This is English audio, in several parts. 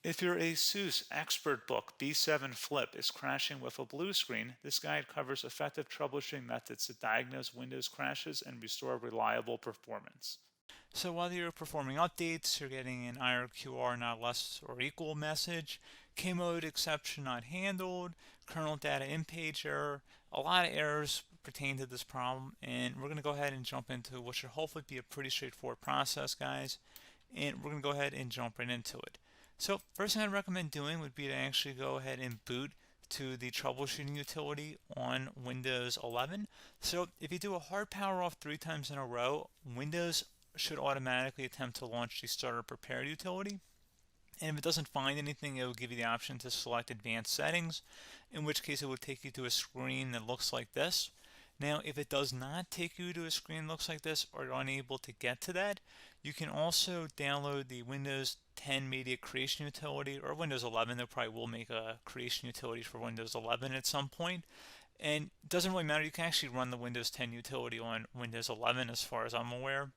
If your ASUS ExpertBook B7 Flip is crashing with a blue screen, this guide covers effective troubleshooting methods to diagnose Windows crashes and restore reliable performance. So while you're performing updates, you're getting an IRQR not less or equal message, K-mode exception not handled, kernel data in-page error. A lot of errors pertain to this problem, and we're going to go ahead and jump into what should hopefully be a pretty straightforward process, guys. And we're going to go ahead and jump right into it. So first thing I'd recommend doing would be to actually go ahead and boot to the troubleshooting utility on Windows 11. So if you do a hard power off 3 times in a row, Windows should automatically attempt to launch the starter prepared utility. And if it doesn't find anything, it will give you the option to select advanced settings, in which case it will take you to a screen that looks like this. Now, if it does not take you to a screen that looks like this, or you're unable to get to that, you can also download the Windows 10 Media Creation Utility, or Windows 11. They probably will make a creation utility for Windows 11 at some point. And it doesn't really matter, you can actually run the Windows 10 utility on Windows 11 as far as I'm aware.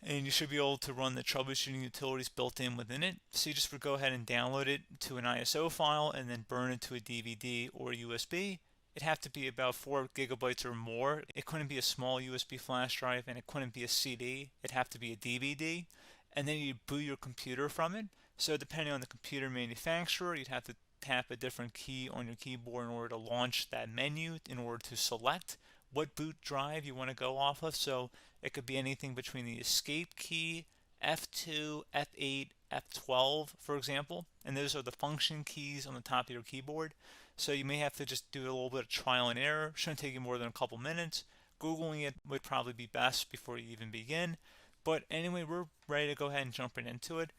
And you should be able to run the troubleshooting utilities built in within it. So you just would go ahead and download it to an ISO file and then burn it to a DVD or USB. It'd have to be about 4 gigabytes or more. It couldn't be a small USB flash drive, and it couldn't be a CD. It'd have to be a DVD. And then you boot your computer from it. So depending on the computer manufacturer, you'd have to tap a different key on your keyboard in order to launch that menu, in order to select what boot drive you want to go off of. So it could be anything between the escape key, F2, F8, F12, for example. And those are the function keys on the top of your keyboard. So you may have to just do a little bit of trial and error. Shouldn't take you more than a couple minutes. Googling it would probably be best before you even begin. But anyway, we're ready to go ahead and jump right into it.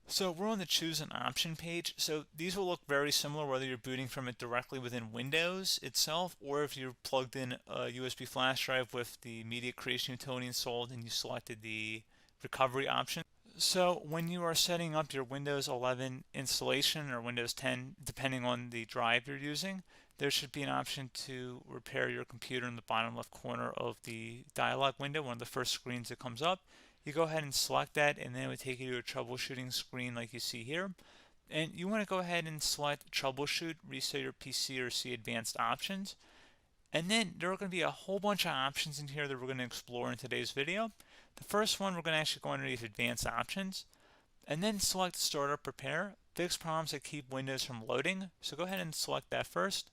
So we're on the choose an option page. So these will look very similar whether you're booting from it directly within Windows itself, or if you're plugged in a USB flash drive with the media creation utility installed and you selected the recovery option. So when you are setting up your Windows 11 installation or Windows 10, depending on the drive you're using, there should be an option to repair your computer in the bottom left corner of the dialog window, one of the first screens that comes up. You go ahead and select that, and then it would take you to a troubleshooting screen like you see here. And you want to go ahead and select troubleshoot, reset your PC, or see advanced options. And then there are going to be a whole bunch of options in here that we're going to explore in today's video. The first one, we're going to actually go underneath advanced options and then select startup prepare, fix problems that keep Windows from loading. So go ahead and select that first.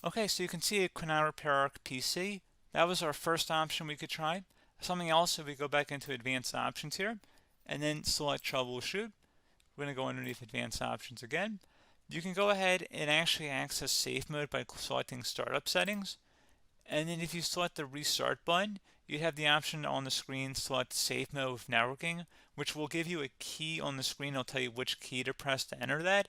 Okay, so you can see it could not repair our PC. That was our first option we could try. Something else, if we go back into advanced options here and then select troubleshoot, we're going to go underneath advanced options again. You can go ahead and actually access safe mode by selecting startup settings. And then if you select the restart button, you have the option on the screen select safe mode with networking, which will give you a key on the screen. It'll tell you which key to press to enter that.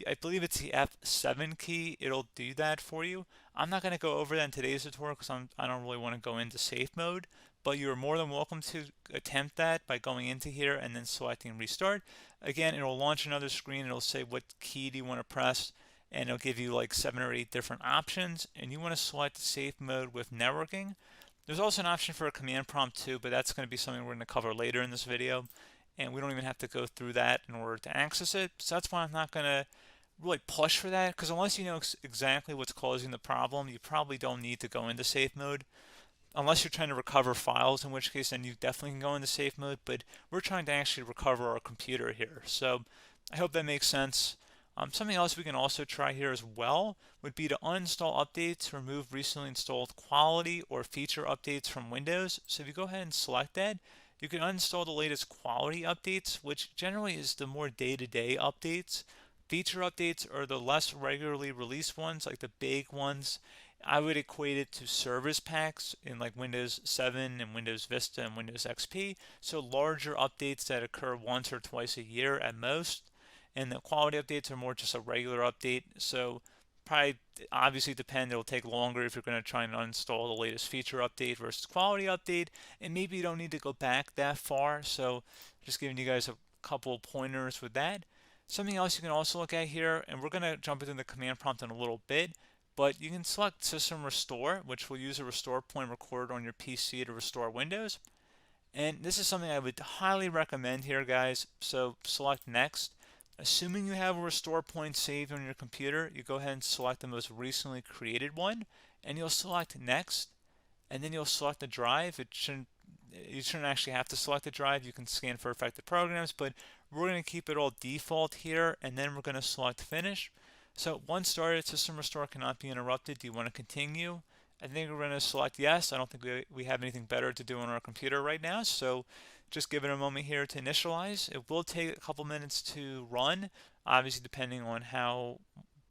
I believe it's the F7 key. It'll do that for you. I'm not going to go over that in today's tutorial because I don't really want to go into safe mode, but you're more than welcome to attempt that by going into here and then selecting restart. Again, it'll launch another screen. It'll say what key do you want to press, and it'll give you like 7 or 8 different options, and you want to select safe mode with networking. There's also an option for a command prompt too, but that's going to be something we're going to cover later in this video, and we don't even have to go through that in order to access it. So that's why I'm not going to really push for that, because unless you know exactly what's causing the problem, you probably don't need to go into safe mode. Unless you're trying to recover files, in which case then you definitely can go into safe mode, but we're trying to actually recover our computer here. So I hope that makes sense. Something else we can also try here as well would be to uninstall updates, remove recently installed quality or feature updates from Windows. So if you go ahead and select that, you can uninstall the latest quality updates, which generally is the more day-to-day updates. Feature updates are the less regularly released ones, like the big ones. I would equate it to service packs in like Windows 7 and Windows Vista and Windows XP. So larger updates that occur once or twice a year at most. And the quality updates are more just a regular update. So probably obviously depend. It'll take longer if you're going to try and uninstall the latest feature update versus quality update, and maybe you don't need to go back that far. So just giving you guys a couple of pointers with that. Something else you can also look at here, and we're going to jump into the command prompt in a little bit, but you can select System Restore, which will use a restore point recorded on your PC to restore Windows. And this is something I would highly recommend here, guys. So select Next. Assuming you have a restore point saved on your computer, you go ahead and select the most recently created one, and you'll select Next, and then you'll select the drive. You shouldn't actually have to select the drive. You can scan for affected programs, but we're going to keep it all default here, and then we're going to select Finish. So once started, System Restore cannot be interrupted. Do you want to continue? I think we're going to select yes. I don't think we have anything better to do on our computer right now, so just give it a moment here to initialize. It will take a couple minutes to run, obviously depending on how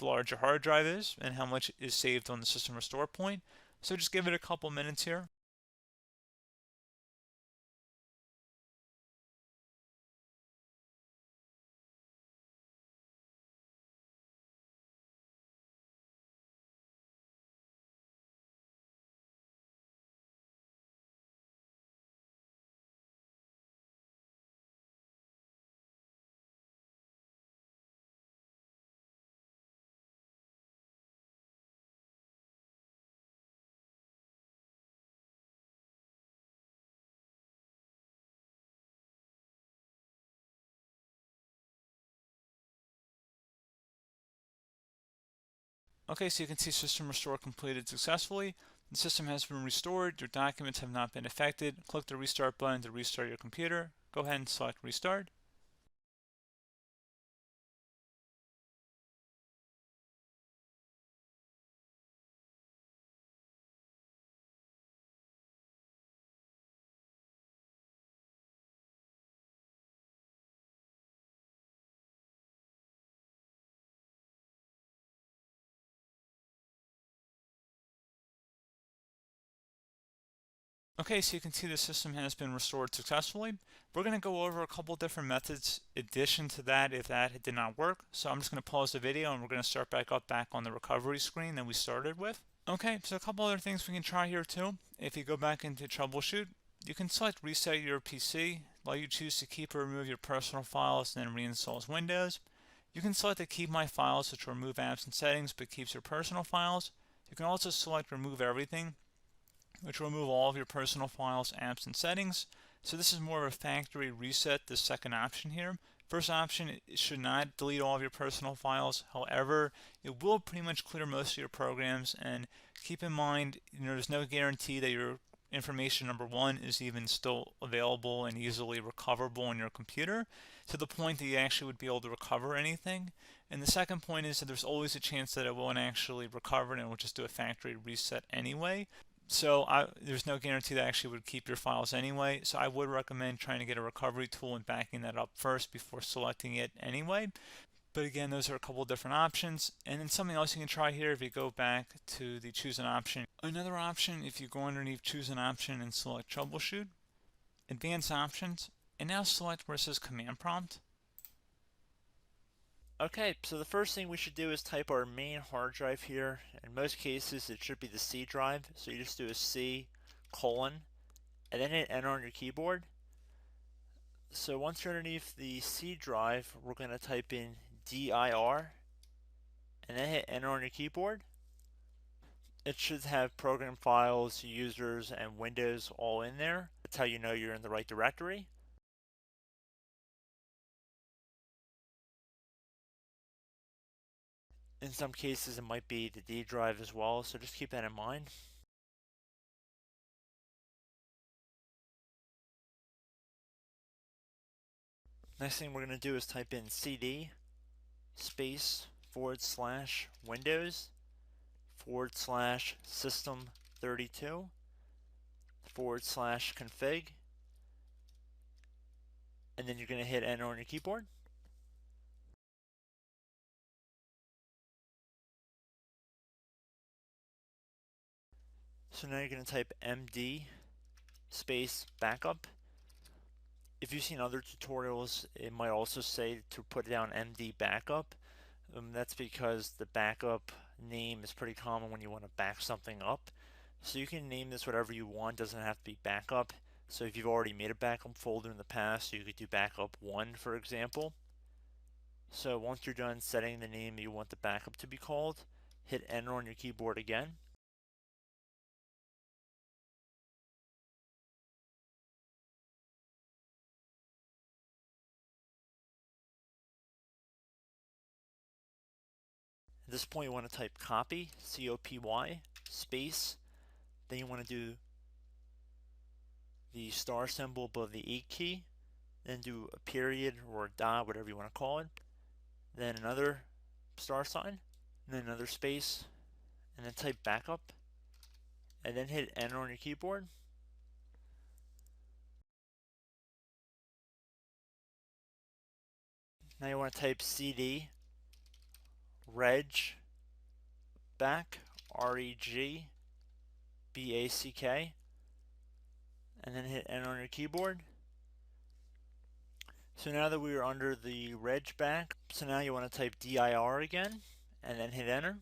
large your hard drive is and how much is saved on the System Restore point. So just give it a couple minutes here. Okay, so you can see System Restore completed successfully. The system has been restored. Your documents have not been affected. Click the Restart button to restart your computer. Go ahead and select Restart. Okay, so you can see the system has been restored successfully. We're going to go over a couple different methods in addition to that if that did not work. So I'm just going to pause the video and we're going to start back on the recovery screen that we started with. Okay, so a couple other things we can try here too. If you go back into Troubleshoot, you can select Reset Your PC, let you choose to keep or remove your personal files and then reinstalls Windows. You can select to keep my files, which will remove apps and settings but keeps your personal files. You can also select Remove Everything, which will remove all of your personal files, apps, and settings. So this is more of a factory reset, the second option here. First option, it should not delete all of your personal files. However, it will pretty much clear most of your programs. And keep in mind, there's no guarantee that your information, number one, is even still available and easily recoverable on your computer to the point that you actually would be able to recover anything. And the second point is that there's always a chance that it won't actually recover and it will just do a factory reset anyway. So there's no guarantee that actually would keep your files anyway. So I would recommend trying to get a recovery tool and backing that up first before selecting it anyway. But again, those are a couple of different options. And then something else you can try here if you go back to the choose an option. Another option, if you go underneath choose an option and select troubleshoot, advanced options, and now select where it says command prompt. Okay, so the first thing we should do is type our main hard drive here. In most cases, it should be the C drive. So you just do a C colon and then hit enter on your keyboard. So once you're underneath the C drive, we're going to type in dir and then hit enter on your keyboard. It should have program files, users, and Windows all in there. That's how you know you're in the right directory. In some cases, it might be the D drive as well, so just keep that in mind. Next thing we're going to do is type in cd space / Windows / system 32 / config, and then you're going to hit enter on your keyboard. So now you're going to type md space backup. If you've seen other tutorials, it might also say to put down md backup. That's because the backup name is pretty common when you want to back something up. So you can name this whatever you want, doesn't have to be backup. So if you've already made a backup folder in the past, you could do backup 1, for example. So once you're done setting the name you want the backup to be called, hit enter on your keyboard again. At this point you want to type copy, C-O-P-Y, space, then you want to do the star symbol above the 8 key, then do a period or a dot, whatever you want to call it, then another star sign, and then another space, and then type backup, and then hit enter on your keyboard. Now you want to type cd reg back, R-E-G B-A-C-K, and then hit enter on your keyboard. So now that we are under the reg back, so now you want to type dir again, and then hit enter.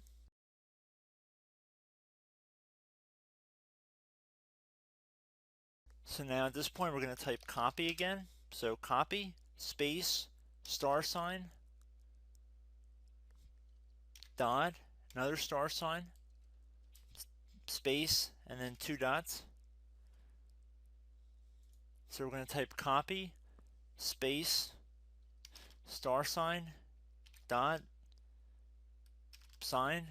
So now at this point we're going to type copy again. So copy, space, star sign, dot, another star sign, space, and then 2 dots. So we're going to type copy, space, star sign, dot, sign,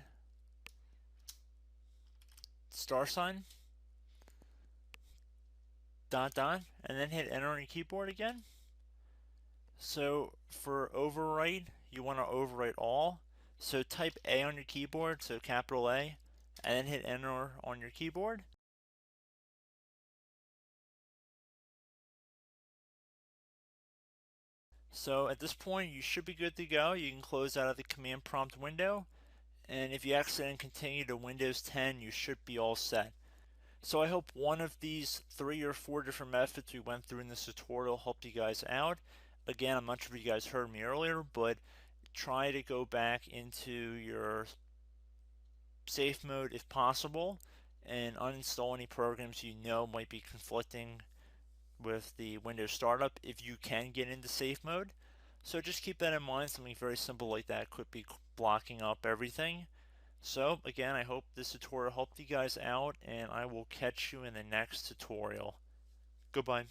star sign, dot, dot, and then hit enter on your keyboard again. So for overwrite, you want to overwrite all. So type A on your keyboard, so capital A, and then hit enter on your keyboard. So at this point, you should be good to go. You can close out of the command prompt window, and if you accidentally continue to Windows 10, you should be all set. So I hope one of these 3 or 4 different methods we went through in this tutorial helped you guys out. Again, I'm not sure if you guys heard me earlier, but try to go back into your safe mode if possible and uninstall any programs you know might be conflicting with the Windows startup if you can get into safe mode. So just keep that in mind. Something very simple like that could be blocking up everything. So again, I hope this tutorial helped you guys out, and I will catch you in the next tutorial. Goodbye.